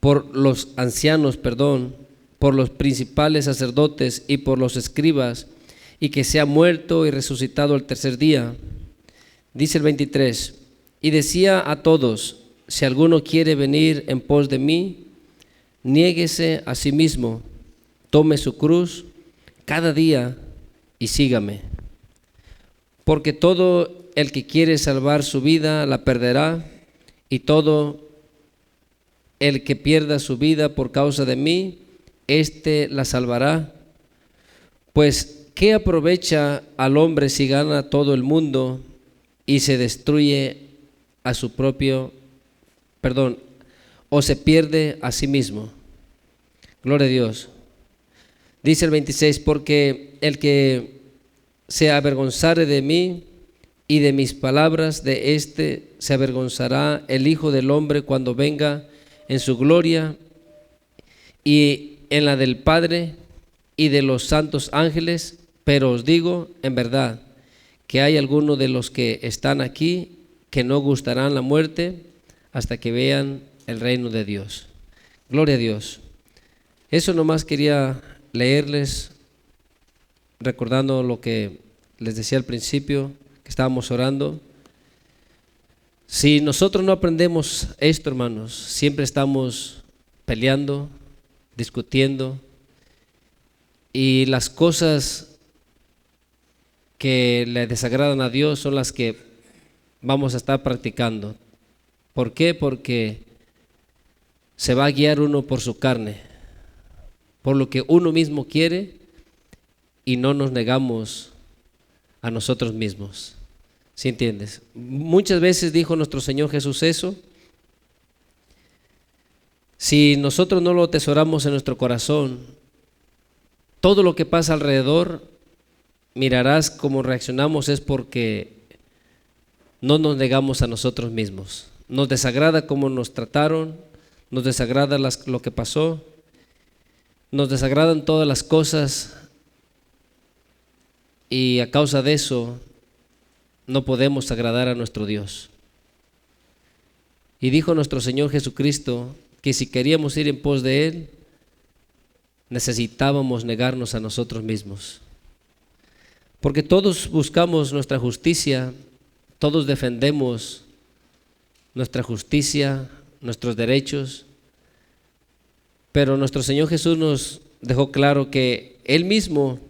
por los ancianos, por los principales sacerdotes y por los escribas, y que sea muerto y resucitado al tercer día. Dice el 23, y decía a todos: si alguno quiere venir en pos de mí, niéguese a sí mismo, tome su cruz cada día y sígame. Porque todo el que quiere salvar su vida la perderá, y todo el que pierda su vida por causa de mí, éste la salvará. Pues, ¿qué aprovecha al hombre si gana todo el mundo y se destruye a su propio, o se pierde a sí mismo? Gloria a Dios. Dice el 26, porque el que se avergonzare de mí y de mis palabras, de éste se avergonzará el Hijo del Hombre cuando venga en su gloria y en la del Padre y de los santos ángeles. Pero os digo en verdad que hay algunos de los que están aquí que no gustarán la muerte hasta que vean el reino de Dios. Gloria a Dios. Eso nomás quería leerles, recordando lo que les decía al principio, que estábamos orando. Si nosotros no aprendemos esto, hermanos, siempre estamos peleando, discutiendo, y las cosas que le desagradan a Dios son las que vamos a estar practicando. ¿Por qué? Porque se va a guiar uno por su carne, por lo que uno mismo quiere, y no nos negamos a nosotros mismos. ¿Sí entiendes? Muchas veces dijo nuestro Señor Jesús eso. Si nosotros no lo atesoramos en nuestro corazón, todo lo que pasa alrededor, mirarás cómo reaccionamos es porque no nos negamos a nosotros mismos. Nos desagrada cómo nos trataron, nos desagrada lo que pasó, nos desagradan todas las cosas, y a causa de eso no podemos agradar a nuestro Dios. Y dijo nuestro Señor Jesucristo que si queríamos ir en pos de Él, necesitábamos negarnos a nosotros mismos. Porque todos buscamos nuestra justicia, todos defendemos nuestra justicia, nuestros derechos, pero nuestro Señor Jesús nos dejó claro que Él mismo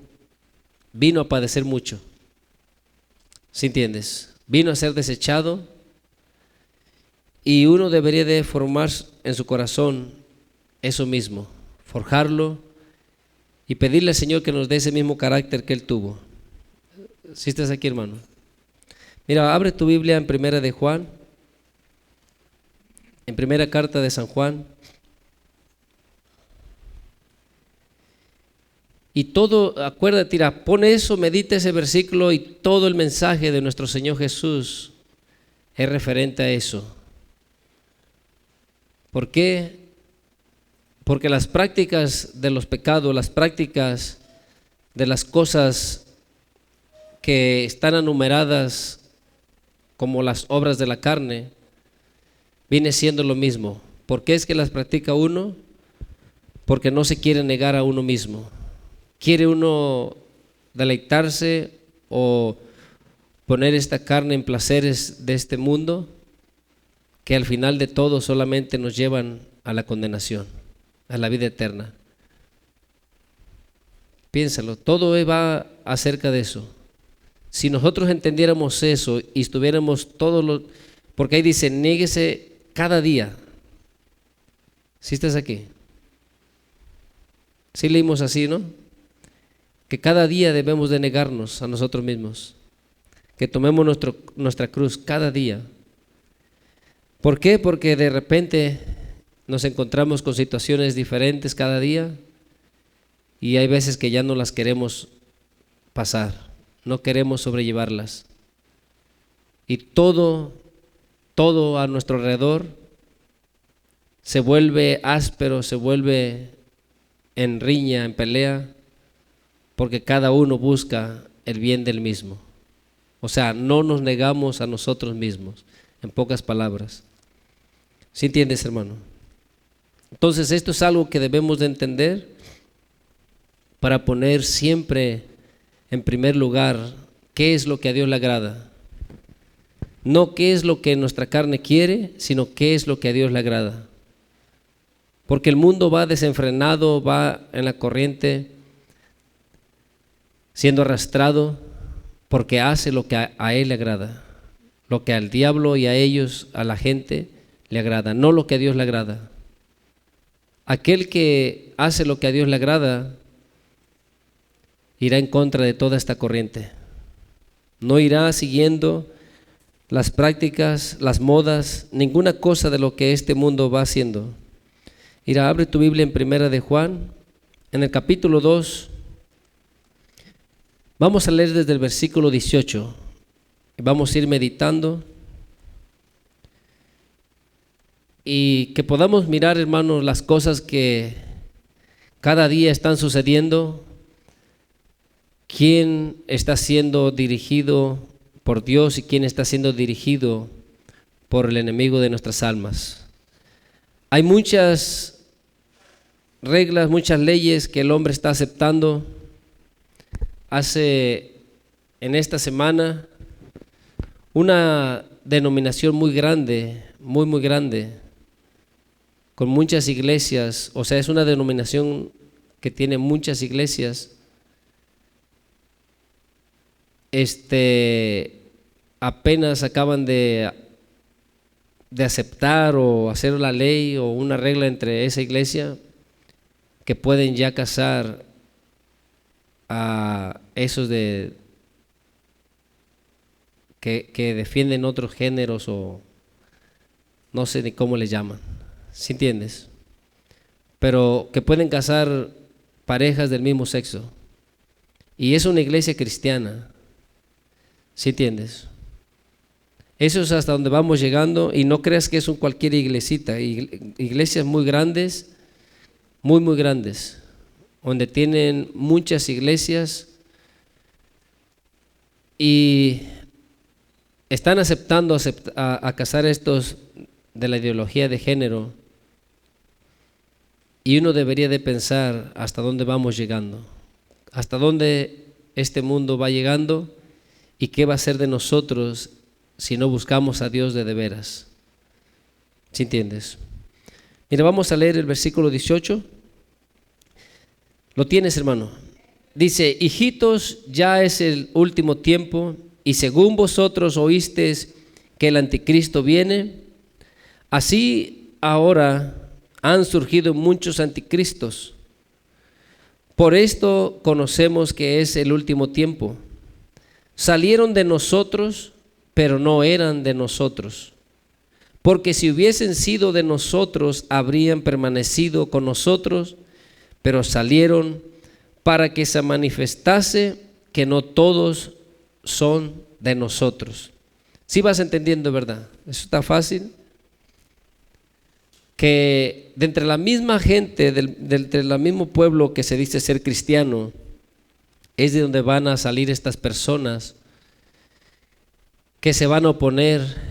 vino a padecer mucho. ¿Sí entiendes? Vino a ser desechado, y uno debería de formar en su corazón eso mismo, forjarlo y pedirle al Señor que nos dé ese mismo carácter que Él tuvo. ¿Sí estás aquí, hermano? Mira, abre tu Biblia en Primera de Juan, en Primera Carta de San Juan. Y todo, acuérdate, tira, pone eso, medita ese versículo, y todo el mensaje de nuestro Señor Jesús es referente a eso. ¿Por qué? Porque las prácticas de los pecados, las prácticas de las cosas que están enumeradas como las obras de la carne, viene siendo lo mismo. ¿Por qué es que las practica uno? Porque no se quiere negar a uno mismo. ¿Quiere uno deleitarse o poner esta carne en placeres de este mundo, que al final de todo solamente nos llevan a la condenación, a la vida eterna? Piénsalo, todo va acerca de eso. Si nosotros entendiéramos eso y estuviéramos todos los... Porque ahí dice, niéguese cada día. ¿Sí estás aquí? Sí leímos así, ¿no? Que cada día debemos de negarnos a nosotros mismos, que tomemos nuestra cruz cada día. ¿Por qué? Porque de repente nos encontramos con situaciones diferentes cada día, y hay veces que ya no las queremos pasar, no queremos sobrellevarlas, y todo a nuestro alrededor se vuelve áspero, se vuelve en riña, en pelea, porque cada uno busca el bien del mismo. O sea, no nos negamos a nosotros mismos, en pocas palabras. ¿Sí entiendes, hermano? Entonces esto es algo que debemos de entender para poner siempre en primer lugar qué es lo que a Dios le agrada. No qué es lo que nuestra carne quiere, sino qué es lo que a Dios le agrada. Porque el mundo va desenfrenado, va en la corriente, siendo arrastrado, porque hace lo que a él le agrada. Lo que al diablo y a ellos, a la gente, le agrada, no lo que a Dios le agrada. Aquel que hace lo que a Dios le agrada, irá en contra de toda esta corriente. No irá siguiendo las prácticas, las modas, ninguna cosa de lo que este mundo va haciendo. Mira, abre tu Biblia en Primera de Juan, en el capítulo 2. Vamos a leer desde el versículo 18. Vamos a ir meditando y que podamos mirar, hermanos, las cosas que cada día están sucediendo. ¿Quién está siendo dirigido por Dios y quién está siendo dirigido por el enemigo de nuestras almas? Hay muchas reglas, muchas leyes que el hombre está aceptando. En esta semana, una denominación muy grande, muy grande, con muchas iglesias, o sea, es una denominación que tiene muchas iglesias, apenas acaban de aceptar o hacer la ley o una regla entre esa iglesia que pueden ya casar a esos que defienden otros géneros o no sé ni cómo les llaman, ¿sí entiendes? Pero que pueden casar parejas del mismo sexo y es una iglesia cristiana, ¿sí entiendes? Eso es hasta donde vamos llegando y no creas que es cualquier iglesita, iglesias muy grandes, muy grandes, donde tienen muchas iglesias y están aceptando a casar estos de la ideología de género, y uno debería de pensar hasta dónde vamos llegando, hasta dónde este mundo va llegando y qué va a ser de nosotros si no buscamos a Dios de veras. ¿Sí entiendes? Mira, vamos a leer el versículo 18. ¿Lo tienes, hermano? Dice: hijitos, ya es el último tiempo, y según vosotros oísteis que el anticristo viene, así ahora han surgido muchos anticristos. Por esto conocemos que es el último tiempo. Salieron de nosotros, pero no eran de nosotros. Porque si hubiesen sido de nosotros, habrían permanecido con nosotros, pero salieron para que se manifestase que no todos son de nosotros. ¿Sí vas entendiendo, verdad? Eso está fácil. Que de entre la misma gente, de entre el mismo pueblo que se dice ser cristiano, es de donde van a salir estas personas que se van a oponer,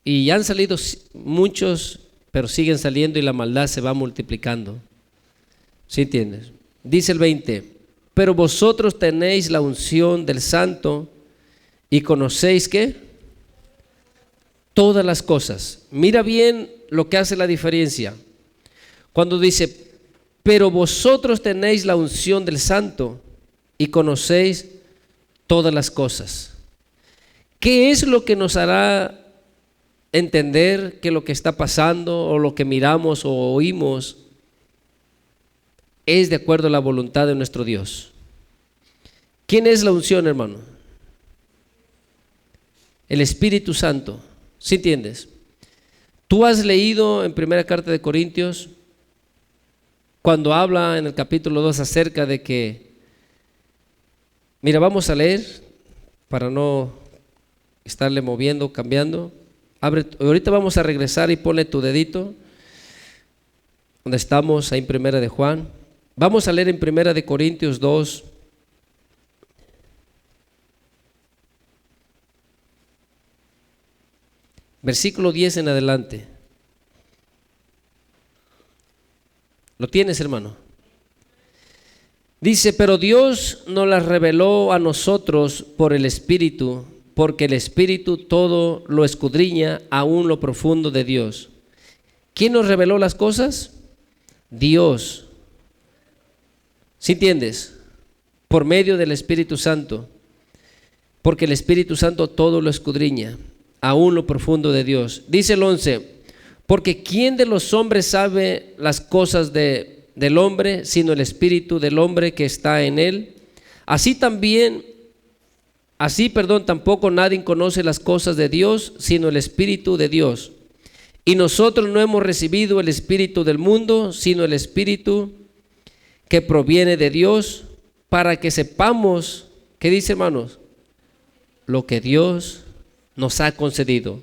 y ya han salido muchos, pero siguen saliendo y la maldad se va multiplicando. ¿Sí entiendes? Dice el 20: pero vosotros tenéis la unción del Santo y conocéis ¿qué? Todas las cosas. Mira bien lo que hace la diferencia. Cuando dice, pero vosotros tenéis la unción del Santo y conocéis todas las cosas. ¿Qué es lo que nos hará entender que lo que está pasando o lo que miramos o oímos es de acuerdo a la voluntad de nuestro Dios? ¿Quién es la unción, hermano? El Espíritu Santo. ¿Sí entiendes? Tú has leído en primera carta de Corintios, cuando habla en el capítulo 2 acerca de que, mira, vamos a leer para no estarle moviendo, cambiando. Ahorita vamos a regresar y ponle tu dedito donde estamos, ahí en primera de Juan. Vamos a leer en primera de Corintios 2. Versículo 10 en adelante. ¿Lo tienes, hermano? Dice, pero Dios nos las reveló a nosotros por el Espíritu, porque el Espíritu todo lo escudriña, aún lo profundo de Dios. ¿Quién nos reveló las cosas? Dios. ¿Sí entiendes? Por medio del Espíritu Santo, porque el Espíritu Santo todo lo escudriña, aún lo profundo de Dios. Dice el 11, porque ¿quién de los hombres sabe las cosas del hombre, sino el Espíritu del hombre que está en él? Tampoco nadie conoce las cosas de Dios, sino el Espíritu de Dios. Y nosotros no hemos recibido el espíritu del mundo, sino el Espíritu que proviene de Dios, para que sepamos, ¿qué dice, hermanos? Lo que Dios nos ha concedido.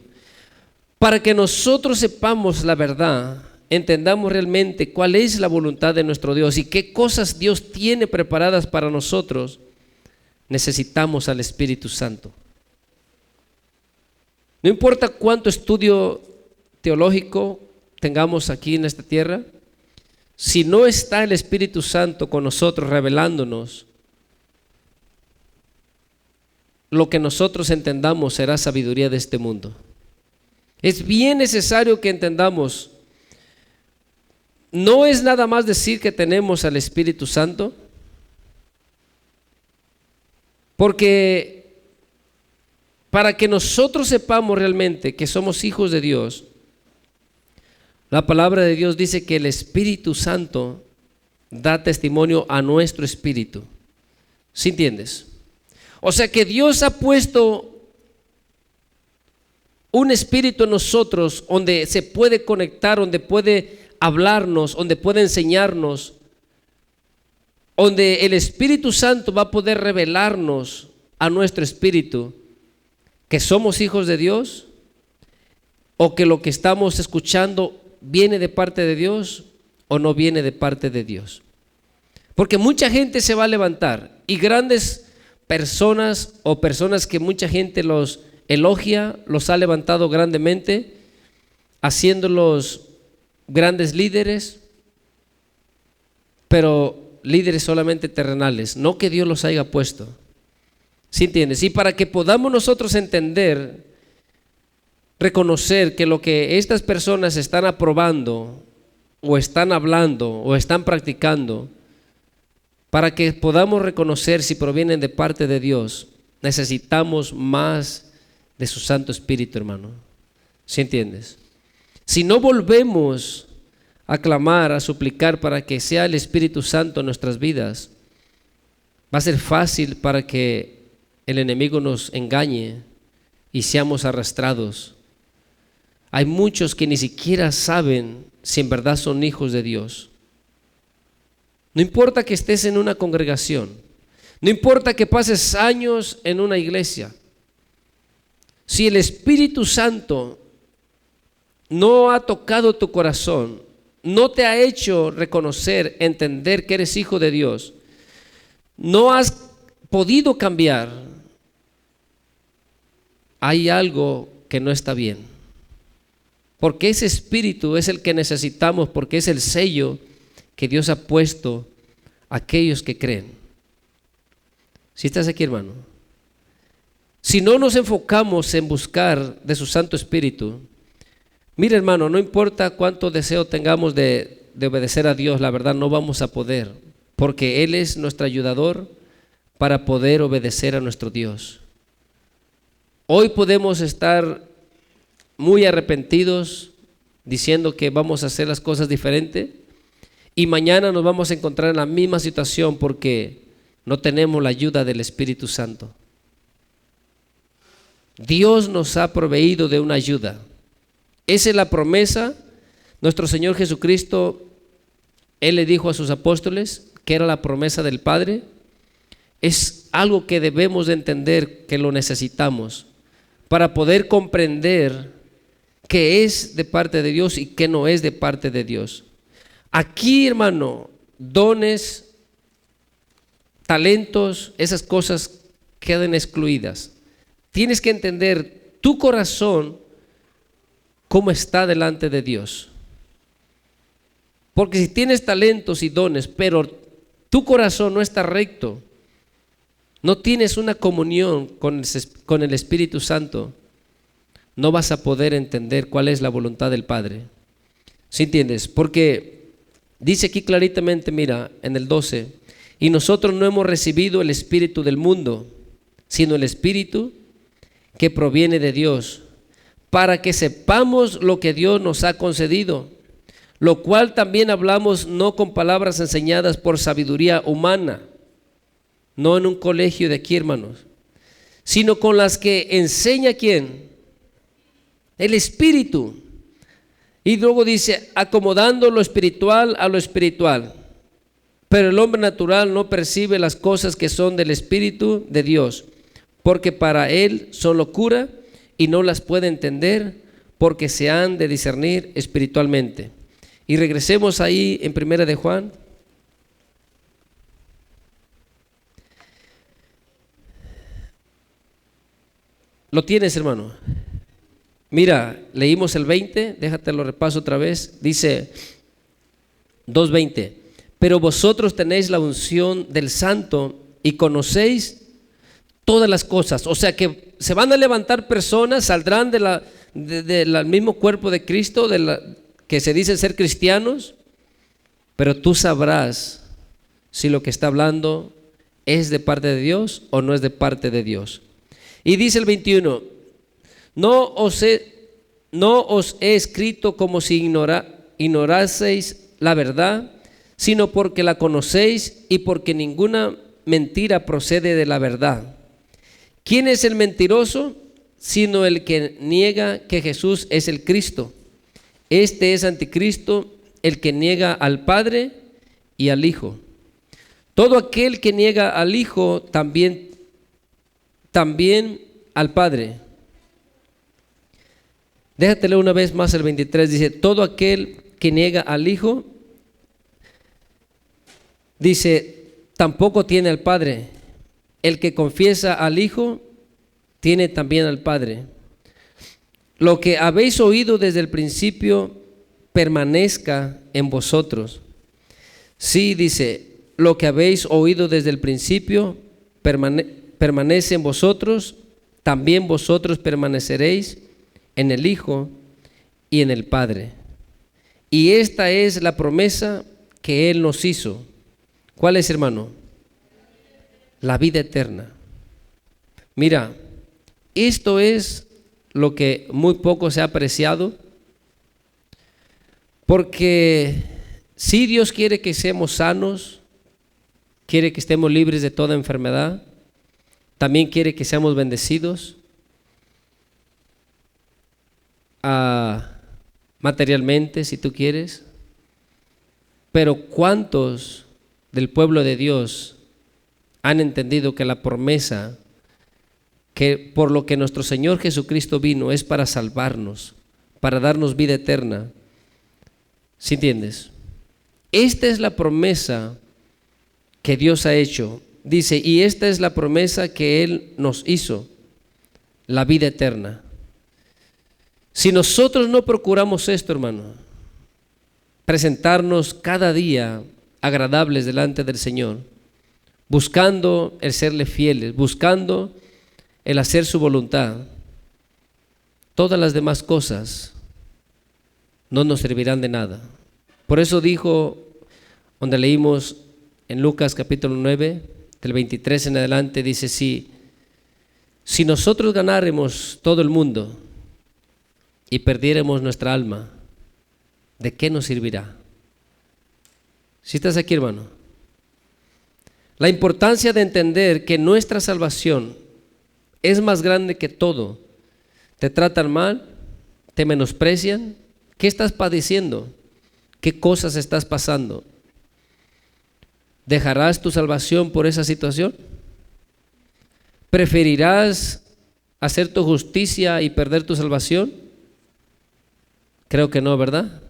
Para que nosotros sepamos la verdad, entendamos realmente cuál es la voluntad de nuestro Dios y qué cosas Dios tiene preparadas para nosotros, necesitamos al Espíritu Santo. No importa cuánto estudio teológico tengamos aquí en esta tierra, si no está el Espíritu Santo con nosotros revelándonos, lo que nosotros entendamos será sabiduría de este mundo. Es bien necesario que entendamos, no es nada más decir que tenemos al Espíritu Santo, porque para que nosotros sepamos realmente que somos hijos de Dios, la palabra de Dios dice que el Espíritu Santo da testimonio a nuestro espíritu. ¿Sí entiendes? O sea que Dios ha puesto un espíritu en nosotros donde se puede conectar, donde puede hablarnos, donde puede enseñarnos, donde el Espíritu Santo va a poder revelarnos a nuestro espíritu que somos hijos de Dios, o que lo que estamos escuchando viene de parte de Dios o no viene de parte de Dios. Porque mucha gente se va a levantar, y grandes personas o personas que mucha gente los elogia, los ha levantado grandemente, haciéndolos grandes líderes, pero líderes solamente terrenales, no que Dios los haya puesto. ¿Sí entiendes? Y para que podamos nosotros entender, reconocer que lo que estas personas están aprobando o están hablando o están practicando, para que podamos reconocer si provienen de parte de Dios, necesitamos más de su Santo Espíritu, hermano. ¿Sí entiendes? Si no volvemos a clamar, a suplicar para que sea el Espíritu Santo en nuestras vidas, va a ser fácil para que el enemigo nos engañe y seamos arrastrados. Hay muchos que ni siquiera saben si en verdad son hijos de Dios. No importa que estés en una congregación, no importa que pases años en una iglesia, si el Espíritu Santo no ha tocado tu corazón, no te ha hecho reconocer, entender que eres hijo de Dios, no has podido cambiar, hay algo que no está bien. Porque ese Espíritu es el que necesitamos, porque es el sello que Dios ha puesto a aquellos que creen. ¿Sí estás aquí, hermano? Si no nos enfocamos en buscar de su Santo Espíritu, mira, hermano, no importa cuánto deseo tengamos de obedecer a Dios, la verdad no vamos a poder, porque Él es nuestro ayudador para poder obedecer a nuestro Dios. Hoy podemos estar muy arrepentidos, diciendo que vamos a hacer las cosas diferente, y mañana nos vamos a encontrar en la misma situación porque no tenemos la ayuda del Espíritu Santo. Dios nos ha proveído de una ayuda. Esa es la promesa. Nuestro Señor Jesucristo, Él le dijo a sus apóstoles que era la promesa del Padre. Es algo que debemos de entender, que lo necesitamos para poder comprender qué es de parte de Dios y qué no es de parte de Dios. Aquí, hermano, dones, talentos, esas cosas quedan excluidas. Tienes que entender tu corazón cómo está delante de Dios. Porque si tienes talentos y dones, pero tu corazón no está recto, no tienes una comunión con el Espíritu Santo, no vas a poder entender cuál es la voluntad del Padre. ¿Sí entiendes? Porque dice aquí claritamente, mira, en el 12, y nosotros no hemos recibido el espíritu del mundo, sino el Espíritu que proviene de Dios, para que sepamos lo que Dios nos ha concedido, lo cual también hablamos no con palabras enseñadas por sabiduría humana, no en un colegio de aquí, hermanos, sino con las que enseña ¿quién? El Espíritu. Y luego dice, acomodando lo espiritual a lo espiritual. Pero el hombre natural no percibe las cosas que son del Espíritu de Dios, porque para él son locura y no las puede entender, porque se han de discernir espiritualmente. Y regresemos ahí en 1 de Juan. ¿Lo tienes, hermano? Mira, leímos el 20, déjate lo repaso otra vez. Dice 2:20, pero vosotros tenéis la unción del Santo y conocéis todas las cosas. O sea que se van a levantar personas, saldrán del mismo cuerpo de Cristo, que se dicen ser cristianos, pero tú sabrás si lo que está hablando es de parte de Dios o no es de parte de Dios. Y dice el 21, no os he escrito como si ignoraseis la verdad, sino porque la conocéis y porque ninguna mentira procede de la verdad. ¿Quién es el mentiroso? Sino el que niega que Jesús es el Cristo. Este es anticristo, el que niega al Padre y al Hijo. Todo aquel que niega al Hijo también al Padre. Déjate leer una vez más el 23, dice, todo aquel que niega al Hijo, dice, tampoco tiene al Padre. El que confiesa al Hijo, tiene también al Padre. Lo que habéis oído desde el principio, permanezca en vosotros. Sí, dice, lo que habéis oído desde el principio, permanece en vosotros, también vosotros permaneceréis en el Hijo y en el Padre. Y esta es la promesa que Él nos hizo. ¿Cuál es, hermano? La vida eterna. Mira, esto es lo que muy poco se ha apreciado, porque si Dios quiere que seamos sanos, quiere que estemos libres de toda enfermedad, también quiere que seamos bendecidos materialmente, si tú quieres. Pero ¿cuántos del pueblo de Dios han entendido que la promesa que por lo que nuestro Señor Jesucristo vino es para salvarnos, para darnos vida eterna? ¿Sí entiendes? Esta es la promesa que Dios ha hecho. Dice, y esta es la promesa que Él nos hizo, la vida eterna. Si nosotros no procuramos esto, hermano, presentarnos cada día agradables delante del Señor, buscando el serle fieles, buscando el hacer su voluntad, todas las demás cosas no nos servirán de nada. Por eso dijo, donde leímos en Lucas capítulo 9, del 23 en adelante, dice, si nosotros ganáramos todo el mundo y perdiéramos nuestra alma, ¿de qué nos servirá? ¿Sí estás aquí, hermano? La importancia de entender que nuestra salvación es más grande que todo. Te tratan mal, te menosprecian. ¿Qué estás padeciendo? ¿Qué cosas estás pasando? ¿Dejarás tu salvación por esa situación? ¿Preferirás hacer tu justicia y perder tu salvación? Creo que no, ¿verdad?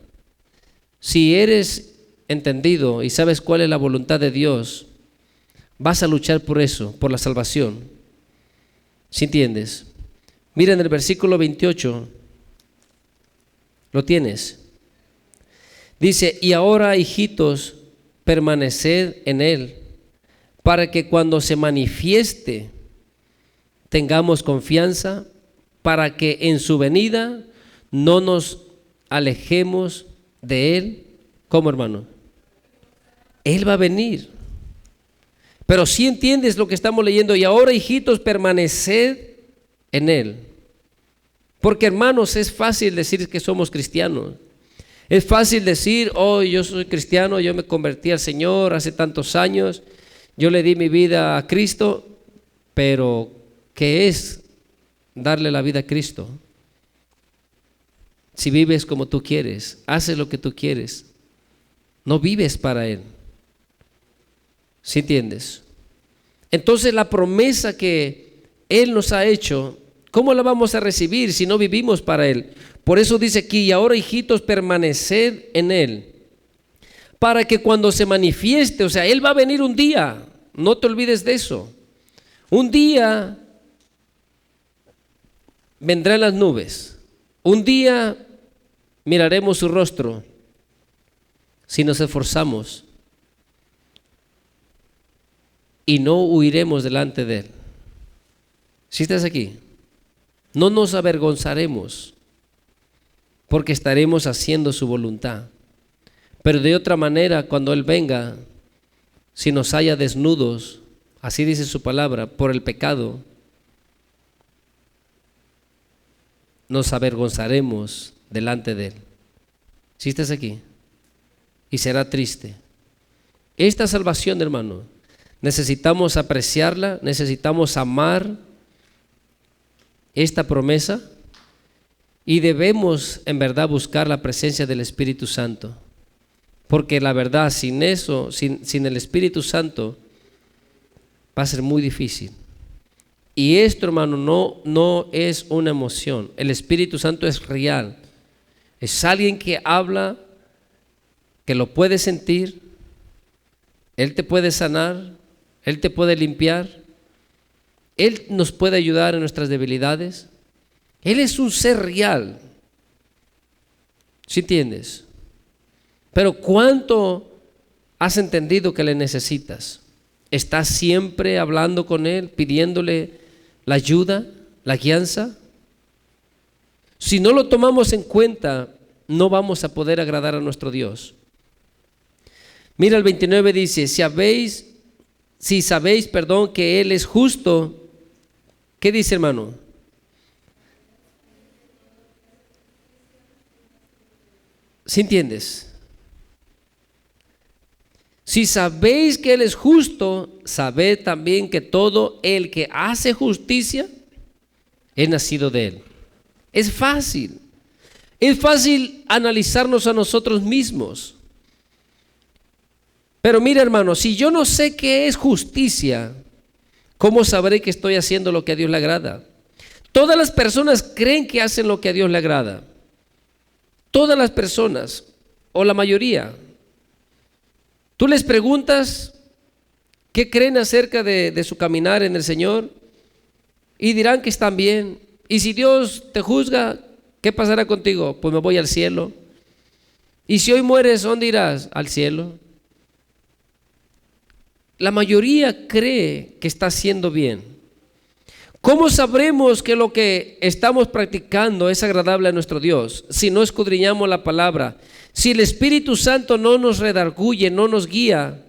Si eres entendido y sabes cuál es la voluntad de Dios, vas a luchar por eso, por la salvación. ¿Sí entiendes? Mira en el versículo 28, ¿lo tienes? Dice, y ahora, hijitos, permaneced en Él, para que cuando se manifieste tengamos confianza, para que en su venida no nos alejemos de Él. ¿Cómo, hermano? Él va a venir. Pero si entiendes lo que estamos leyendo, y ahora, hijitos, permaneced en Él. Porque, hermanos, es fácil decir que somos cristianos. Es fácil decir, oh, yo soy cristiano, yo me convertí al Señor hace tantos años, yo le di mi vida a Cristo, pero ¿qué es darle la vida a Cristo? Si vives como tú quieres, haces lo que tú quieres, no vives para Él. ¿Sí entiendes? Entonces la promesa que Él nos ha hecho, ¿cómo la vamos a recibir si no vivimos para Él? Por eso dice aquí, y ahora, hijitos, permaneced en Él, para que cuando se manifieste, o sea, Él va a venir un día, no te olvides de eso. Un día vendrá en las nubes, un día miraremos su rostro si nos esforzamos y no huiremos delante de Él. Si estás aquí, no nos avergonzaremos porque estaremos haciendo su voluntad. Pero de otra manera, cuando Él venga, si nos halla desnudos, así dice su palabra, por el pecado, nos avergonzaremos delante de Él. Si estás aquí, y será triste. Esta salvación, hermano, necesitamos apreciarla, necesitamos amar esta promesa y debemos en verdad buscar la presencia del Espíritu Santo, porque la verdad, sin eso, sin el Espíritu Santo, va a ser muy difícil. Y esto, hermano, no es una emoción. El Espíritu Santo es real, es alguien que habla, que lo puedes sentir. Él te puede sanar, Él te puede limpiar, Él nos puede ayudar en nuestras debilidades. Él es un ser real, ¿sí entiendes? Pero ¿cuánto has entendido que le necesitas? ¿Estás siempre hablando con Él, pidiéndole la ayuda, la guianza? Si no lo tomamos en cuenta, no vamos a poder agradar a nuestro Dios. Mira, el 29 dice, si sabéis, que Él es justo. ¿Qué dice, hermano? ¿Sí entiendes? Si sabéis que Él es justo, sabed también que todo el que hace justicia es nacido de Él. Es fácil analizarnos a nosotros mismos. Pero mira, hermano, si yo no sé qué es justicia, ¿cómo sabré que estoy haciendo lo que a Dios le agrada? Todas las personas creen que hacen lo que a Dios le agrada. Todas las personas, o la mayoría. Tú les preguntas qué creen acerca de su caminar en el Señor y dirán que están bien. Y si Dios te juzga, ¿qué pasará contigo? Pues me voy al cielo. Y si hoy mueres, ¿dónde irás? Al cielo. La mayoría cree que está haciendo bien. ¿Cómo sabremos que lo que estamos practicando es agradable a nuestro Dios si no escudriñamos la palabra? Si el Espíritu Santo no nos redarguye, no nos guía,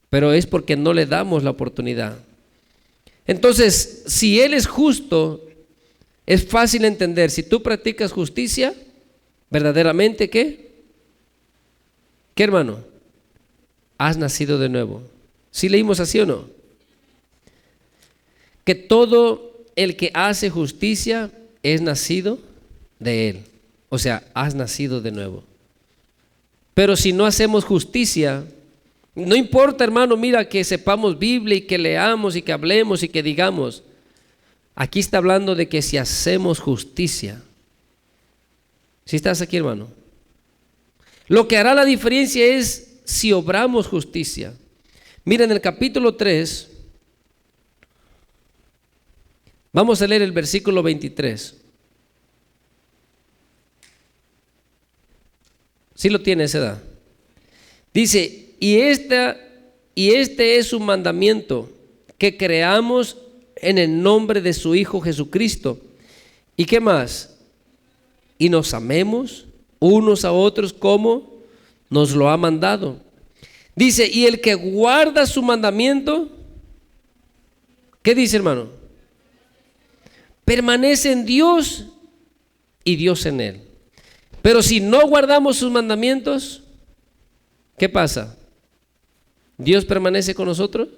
pero es porque no le damos la oportunidad. Entonces, si Él es justo, es fácil entender. Si tú practicas justicia, verdaderamente, ¿qué? ¿Qué, hermano? Has nacido de nuevo. ¿Sí leímos así o no? Que todo el que hace justicia es nacido de Él. O sea, has nacido de nuevo. Pero si no hacemos justicia, no importa, hermano, mira, que sepamos Biblia y que leamos y que hablemos y que digamos. Aquí está hablando de que si hacemos justicia. ¿Sí estás aquí, hermano? Lo que hará la diferencia es si obramos justicia. Mira, en el capítulo 3, vamos a leer el versículo 23. ¿Sí lo tiene esa edad? Dice, y este es su mandamiento, que creamos en el nombre de su Hijo Jesucristo. ¿Y qué más? Y nos amemos unos a otros como nos lo ha mandado. Dice, y el que guarda su mandamiento, ¿qué dice, hermano? Permanece en Dios y Dios en él. Pero si no guardamos sus mandamientos, ¿qué pasa? ¿Dios permanece con nosotros?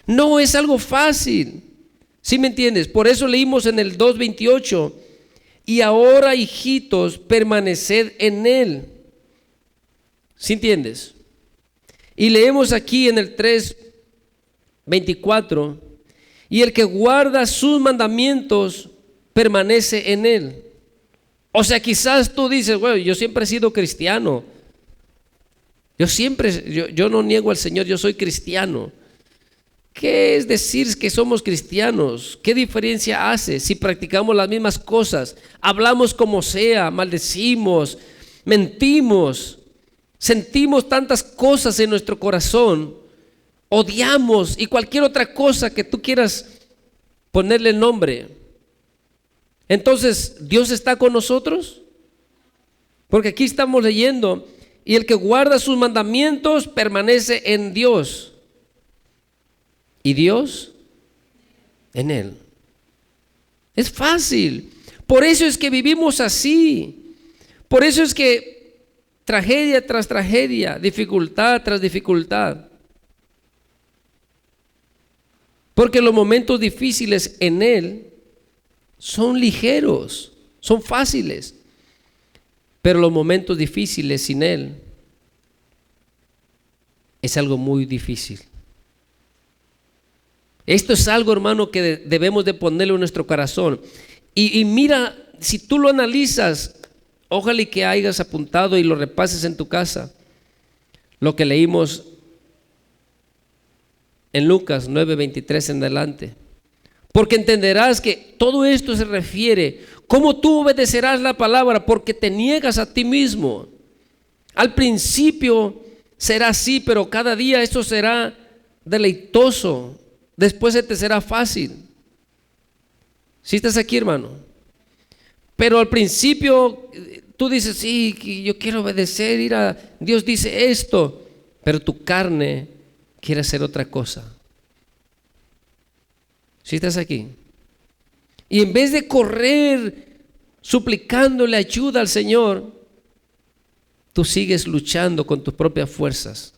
No es algo fácil. ¿Sí me entiendes? Por eso leímos en el 2:28, y ahora, hijitos, permaneced en él. ¿Sí entiendes? Y leemos aquí en el 3:24, y el que guarda sus mandamientos permanece en él. O sea, quizás tú dices, bueno, yo siempre he sido cristiano. Yo no niego al Señor, yo soy cristiano. ¿Qué es decir que somos cristianos? ¿Qué diferencia hace si practicamos las mismas cosas? Hablamos como sea, maldecimos, mentimos, sentimos tantas cosas en nuestro corazón, odiamos y cualquier otra cosa que tú quieras ponerle nombre. Entonces, ¿Dios está con nosotros? Porque aquí estamos leyendo, y el que guarda sus mandamientos permanece en Dios, y Dios en él. Es fácil. Por eso es que vivimos así. Por eso es que tragedia tras tragedia, dificultad tras dificultad. Porque los momentos difíciles en él son ligeros, son fáciles. Pero los momentos difíciles sin él es algo muy difícil. Esto es algo, hermano, que debemos de ponerlo en nuestro corazón. Y mira, si tú lo analizas, ojalá y que hayas apuntado y lo repases en tu casa, lo que leímos en Lucas 9:23 en adelante. Porque entenderás que todo esto se refiere, ¿cómo tú obedecerás la palabra? Porque te niegas a ti mismo. Al principio será así, pero cada día esto será deleitoso. Después se te será fácil. ¿Sí estás aquí, hermano? Pero al principio tú dices, sí, yo quiero obedecer, Dios dice esto, pero tu carne quiere hacer otra cosa. ¿Sí estás aquí? Y en vez de correr suplicándole ayuda al Señor, tú sigues luchando con tus propias fuerzas.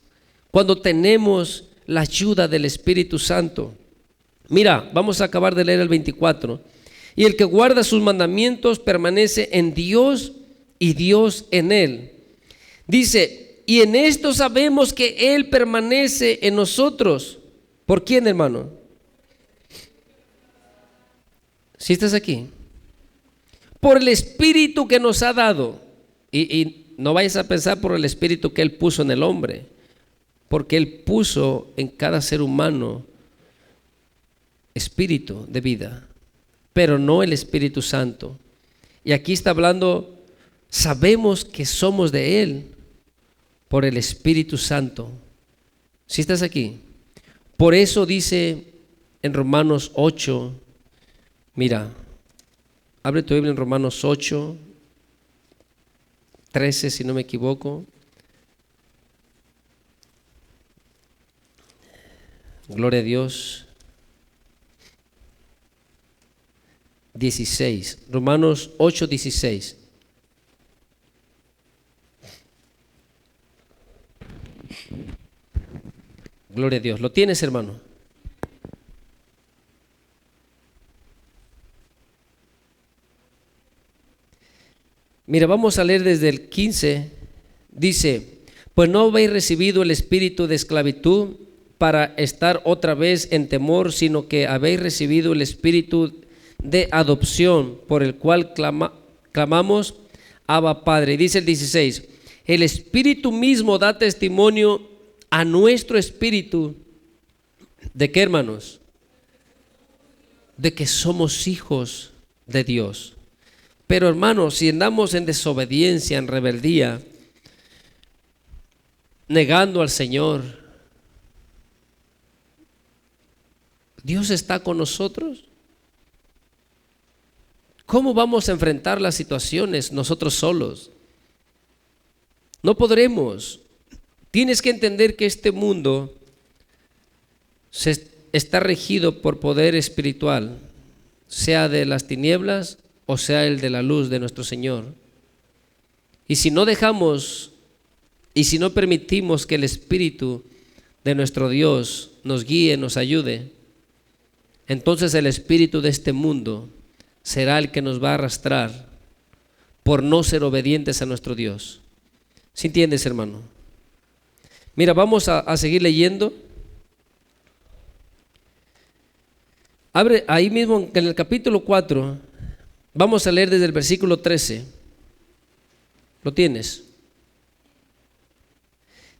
Cuando tenemos la ayuda del Espíritu Santo. Mira, vamos a acabar de leer el 24. Y el que guarda sus mandamientos permanece en Dios y Dios en él. Dice, y en esto sabemos que Él permanece en nosotros. ¿Por quién, hermano? ¿Sí estás aquí? Por el Espíritu que nos ha dado. Y no vayas a pensar por el Espíritu que Él puso en el hombre, porque Él puso en cada ser humano espíritu de vida, pero no el Espíritu Santo. Y aquí está hablando, sabemos que somos de Él por el Espíritu Santo. ¿Sí estás aquí? Por eso dice en Romanos 8, mira, abre tu Biblia en Romanos 8, 13 si no me equivoco. Gloria a Dios. 16, Romanos 8, 16. Gloria a Dios. ¿Lo tienes, hermano? Mira, vamos a leer desde el 15. Dice, pues no habéis recibido el espíritu de esclavitud para estar otra vez en temor, sino que habéis recibido el espíritu de adopción, por el cual clamamos, Abba Padre. Y dice el 16, el Espíritu mismo da testimonio a nuestro espíritu, ¿de qué, hermanos? De que somos hijos de Dios. Pero, hermanos, si andamos en desobediencia, en rebeldía, negando al Señor, ¿Dios está con nosotros? ¿Cómo vamos a enfrentar las situaciones nosotros solos? No podremos. Tienes que entender que este mundo está regido por poder espiritual, sea de las tinieblas o sea el de la luz de nuestro Señor. Y si no dejamos y si no permitimos que el Espíritu de nuestro Dios nos guíe, nos ayude, entonces el espíritu de este mundo será el que nos va a arrastrar por no ser obedientes a nuestro Dios. ¿Sí entiendes, hermano? Mira, vamos a seguir leyendo. Abre ahí mismo en el capítulo 4, vamos a leer desde el versículo 13. ¿Lo tienes?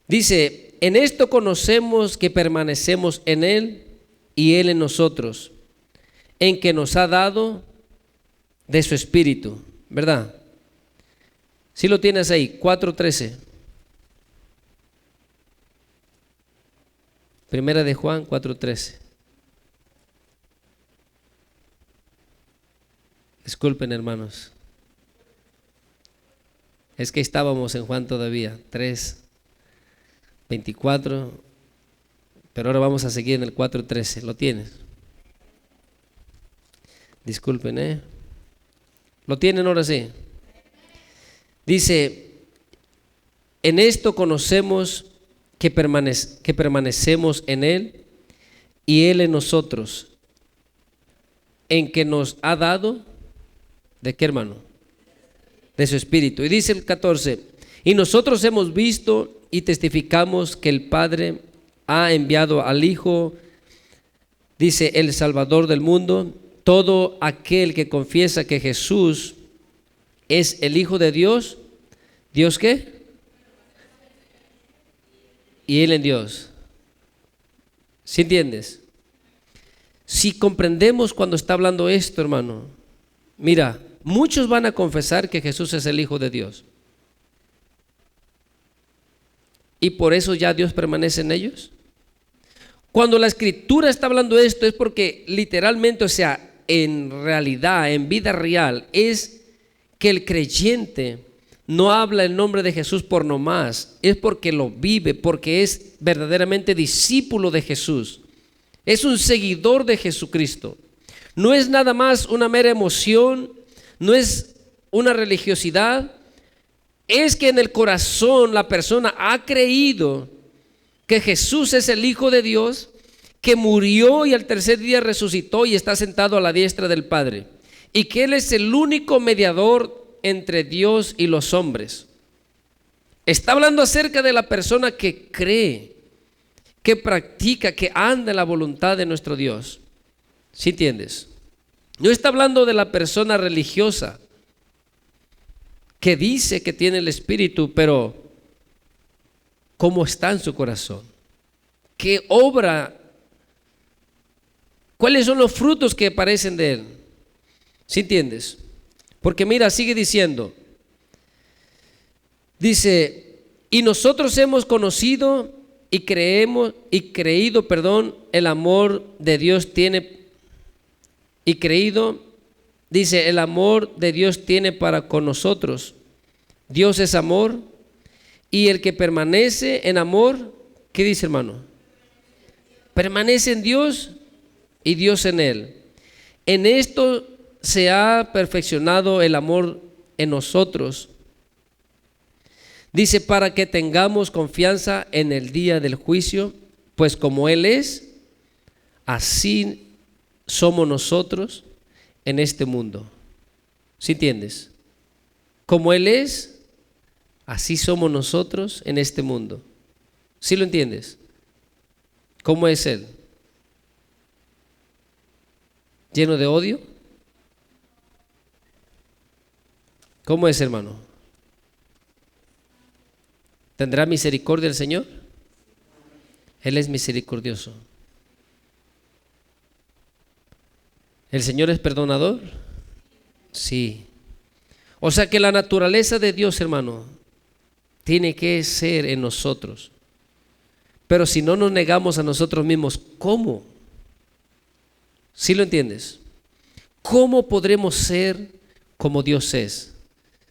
Dice, en esto conocemos que permanecemos en Él y Él en nosotros, en que nos ha dado de su Espíritu, ¿verdad? ¿Sí lo tienes ahí? 4:13. Primera de Juan 4:13. Disculpen, hermanos. Es que estábamos en Juan todavía, 3:24, pero ahora vamos a seguir en el 4:13. ¿Lo tienes? Disculpen, ¿Lo tienen ahora sí? Dice, en esto conocemos que permanecemos en Él y Él en nosotros, en que nos ha dado, ¿de qué, hermano? De su Espíritu. Y dice el 14, y nosotros hemos visto y testificamos que el Padre ha enviado al Hijo, dice, el Salvador del mundo. Todo aquel que confiesa que Jesús es el Hijo de Dios, ¿Dios qué? Y Él en Dios. ¿Sí entiendes? Si comprendemos cuando está hablando esto, hermano, mira, muchos van a confesar que Jesús es el Hijo de Dios. Y por eso ya Dios permanece en ellos. Cuando la Escritura está hablando esto es porque literalmente, o sea, en realidad, en vida real, es que el creyente no habla el nombre de Jesús por nomás, es porque lo vive, porque es verdaderamente discípulo de Jesús, es un seguidor de Jesucristo. No es nada más una mera emoción, no es una religiosidad, es que en el corazón la persona ha creído que Jesús es el Hijo de Dios, que murió y al tercer día resucitó y está sentado a la diestra del Padre, y que Él es el único mediador entre Dios y los hombres. Está hablando acerca de la persona que cree, que practica, que anda en la voluntad de nuestro Dios. ¿Sí entiendes? No está hablando de la persona religiosa que dice que tiene el Espíritu, pero ¿cómo está en su corazón? ¿Qué obra? ¿Cuáles son los frutos que aparecen de él? ¿Sí entiendes? Porque mira, sigue diciendo, dice, y nosotros hemos conocido y creído, el amor de Dios tiene, y creído, dice, el amor de Dios tiene para con nosotros. Dios es amor, y el que permanece en amor, ¿qué dice, hermano? Permanece en Dios y Dios en él. En esto se ha perfeccionado el amor en nosotros. Dice, para que tengamos confianza en el día del juicio, pues como Él es, así somos nosotros en este mundo. ¿Sí entiendes? Como Él es, así somos nosotros en este mundo. ¿Sí lo entiendes? ¿Cómo es Él? ¿Lleno de odio? ¿Cómo es, hermano? ¿Tendrá misericordia el Señor? Él es misericordioso. ¿El Señor es perdonador? Sí. O sea que la naturaleza de Dios, hermano, tiene que ser en nosotros. Pero si no nos negamos a nosotros mismos, ¿cómo? ¿Sí lo entiendes? ¿Cómo podremos ser como Dios es?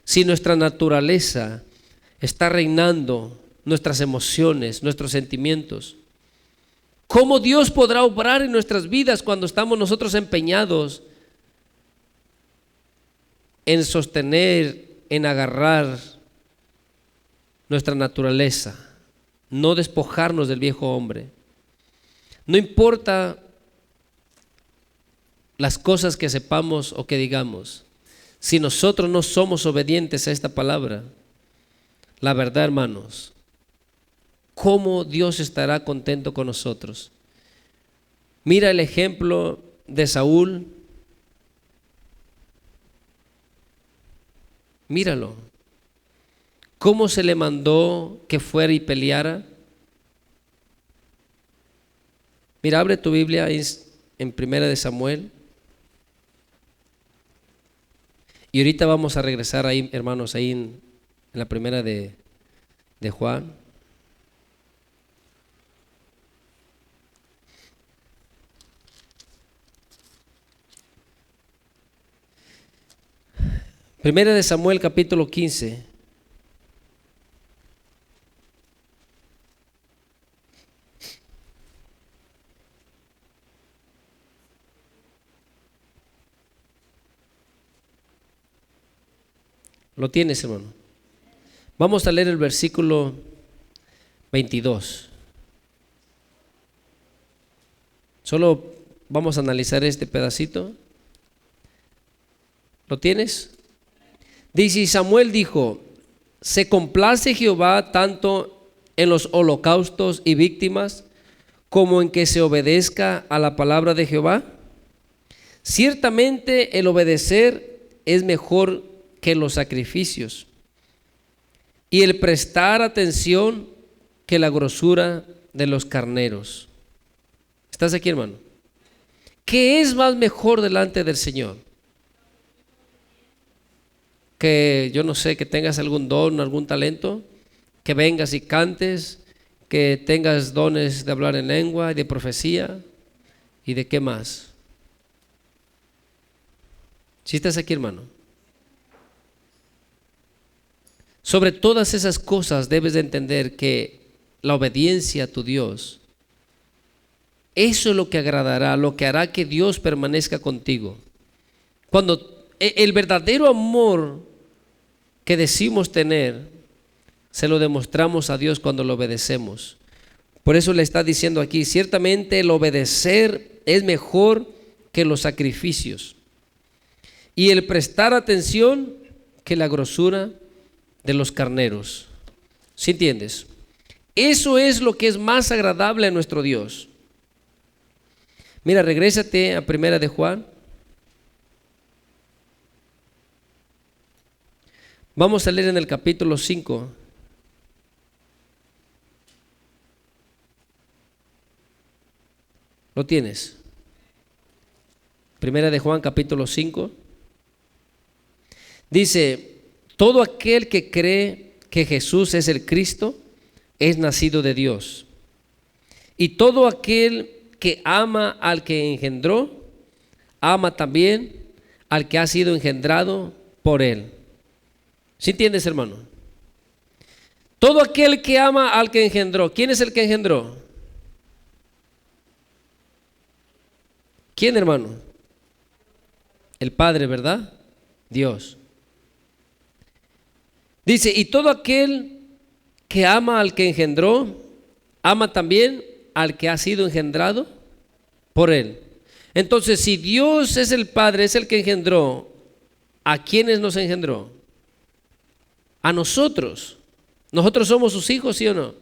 Si nuestra naturaleza está reinando nuestras emociones, nuestros sentimientos. ¿Cómo Dios podrá obrar en nuestras vidas cuando estamos nosotros empeñados en sostener, en agarrar nuestra naturaleza? No despojarnos del viejo hombre. No importa las cosas que sepamos o que digamos, si nosotros no somos obedientes a esta palabra, la verdad, hermanos, ¿cómo Dios estará contento con nosotros? Mira el ejemplo de Saúl. Míralo. ¿Cómo se le mandó que fuera y peleara? Mira, abre tu Biblia en Primera de Samuel. Y ahorita vamos a regresar ahí, hermanos, ahí en la primera de Juan. Primera de Samuel, capítulo 15. ¿Lo tienes, hermano? Vamos a leer el versículo 22. Solo vamos a analizar este pedacito. ¿Lo tienes? Dice: y Samuel dijo: ¿se complace Jehová tanto en los holocaustos y víctimas como en que se obedezca a la palabra de Jehová? Ciertamente el obedecer es mejor que los sacrificios, y el prestar atención que la grosura de los carneros. ¿Estás aquí, hermano? ¿Qué es más mejor delante del Señor? Que yo no sé, que tengas algún don, algún talento, que vengas y cantes, que tengas dones de hablar en lengua y de profecía, y de qué más. ¿Sí estás aquí, hermano? Sobre todas esas cosas debes de entender que la obediencia a tu Dios, eso es lo que agradará, lo que hará que Dios permanezca contigo. Cuando el verdadero amor que decimos tener, se lo demostramos a Dios cuando lo obedecemos. Por eso le está diciendo aquí: ciertamente el obedecer es mejor que los sacrificios, y el prestar atención que la grosura de los carneros. ¿Sí entiendes? Eso es lo que es más agradable a nuestro Dios. Mira, regrésate a Primera de Juan. Vamos a leer en el capítulo 5. ¿Lo tienes? Primera de Juan, capítulo 5. Dice: todo aquel que cree que Jesús es el Cristo es nacido de Dios. Y todo aquel que ama al que engendró, ama también al que ha sido engendrado por él. ¿Sí entiendes, hermano? Todo aquel que ama al que engendró. ¿Quién es el que engendró? ¿Quién, hermano? El Padre, ¿verdad? Dios. Dice: y todo aquel que ama al que engendró, ama también al que ha sido engendrado por él. Entonces, si Dios es el Padre, es el que engendró, ¿a quiénes nos engendró? A nosotros. Nosotros somos sus hijos, ¿sí o no?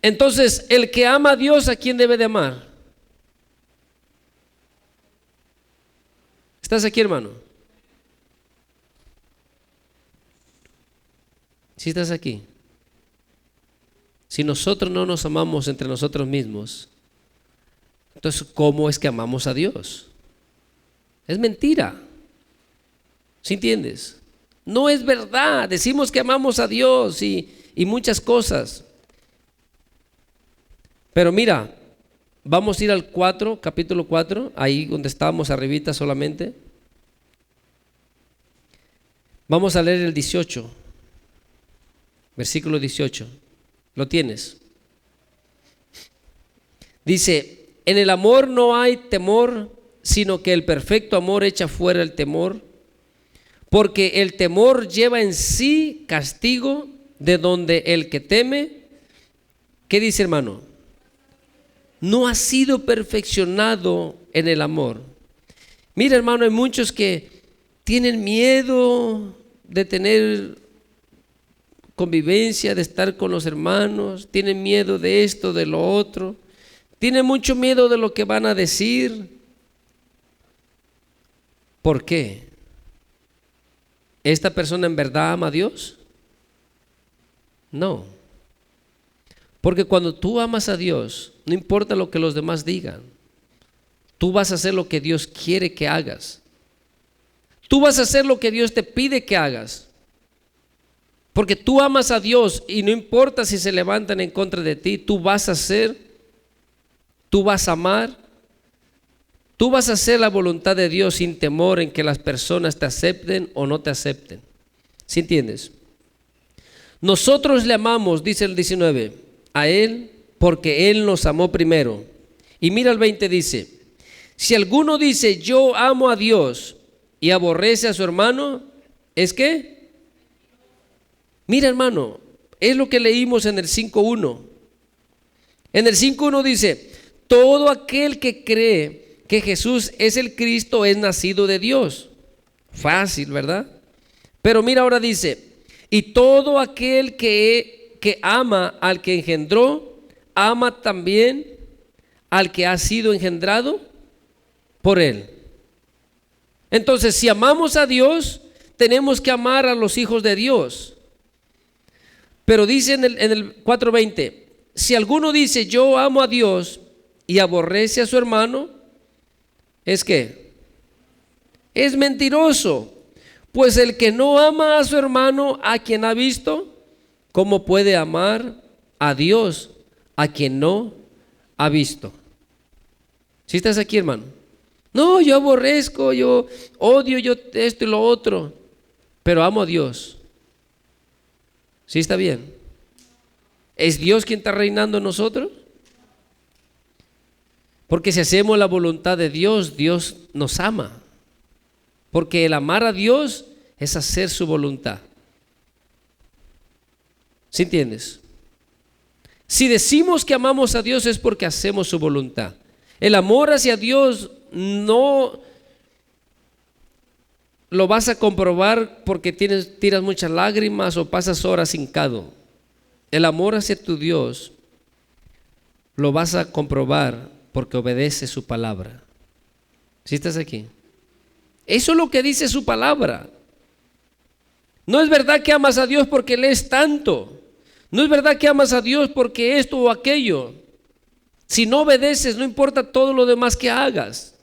Entonces, el que ama a Dios, ¿a quién debe de amar? ¿Estás aquí, hermano? ¿Sí estás aquí? Si nosotros no nos amamos entre nosotros mismos, entonces ¿cómo es que amamos a Dios? Es mentira. ¿Sí entiendes? No es verdad. Decimos que amamos a Dios y muchas cosas. Pero mira, vamos a ir al 4, capítulo 4, ahí donde estábamos arribita solamente. Vamos a leer el 18, versículo 18. ¿Lo tienes? Dice: en el amor no hay temor, sino que el perfecto amor echa fuera el temor, porque el temor lleva en sí castigo, de donde el que teme, ¿qué dice, hermano? No ha sido perfeccionado en el amor. Mira, hermano, hay muchos que tienen miedo de tener convivencia, de estar con los hermanos, tienen miedo de esto, de lo otro, tienen mucho miedo de lo que van a decir. ¿Por qué? ¿Esta persona en verdad ama a Dios? No. Porque cuando tú amas a Dios, no importa lo que los demás digan, tú vas a hacer lo que Dios quiere que hagas. Tú vas a hacer lo que Dios te pide que hagas. Porque tú amas a Dios y no importa si se levantan en contra de ti, tú vas a hacer, tú vas a amar, tú vas a hacer la voluntad de Dios sin temor en que las personas te acepten o no te acepten. ¿Sí entiendes? Nosotros le amamos, dice el 19, a Él porque Él nos amó primero. Y mira el 20, dice: si alguno dice yo amo a Dios y aborrece a su hermano, ¿es qué? Mira, hermano, es lo que leímos en el 5.1. En el 5.1 dice: todo aquel que cree que Jesús es el Cristo es nacido de Dios. Fácil, ¿verdad? Pero mira, ahora dice: y todo aquel que ama al que engendró, ama también al que ha sido engendrado por él. Entonces, si amamos a Dios, tenemos que amar a los hijos de Dios. Pero dice en el 4.20: si alguno dice yo amo a Dios y aborrece a su hermano, ¿es qué? Es mentiroso. Pues el que no ama a su hermano a quien ha visto, ¿cómo puede amar a Dios a quien no ha visto? ¿Sí estás aquí, hermano? No, yo aborrezco, yo odio, yo esto y lo otro, pero amo a Dios. ¿Sí está bien? ¿Es Dios quien está reinando en nosotros? Porque si hacemos la voluntad de Dios, Dios nos ama. Porque el amar a Dios es hacer su voluntad. ¿Sí entiendes? Si decimos que amamos a Dios es porque hacemos su voluntad. El amor hacia Dios no lo vas a comprobar porque tiras muchas lágrimas o pasas horas hincado. El amor hacia tu Dios lo vas a comprobar porque obedeces su palabra. ¿Sí estás aquí? Eso es lo que dice su palabra. No es verdad que amas a Dios porque lees tanto. No es verdad que amas a Dios porque esto o aquello. Si no obedeces, no importa todo lo demás que hagas.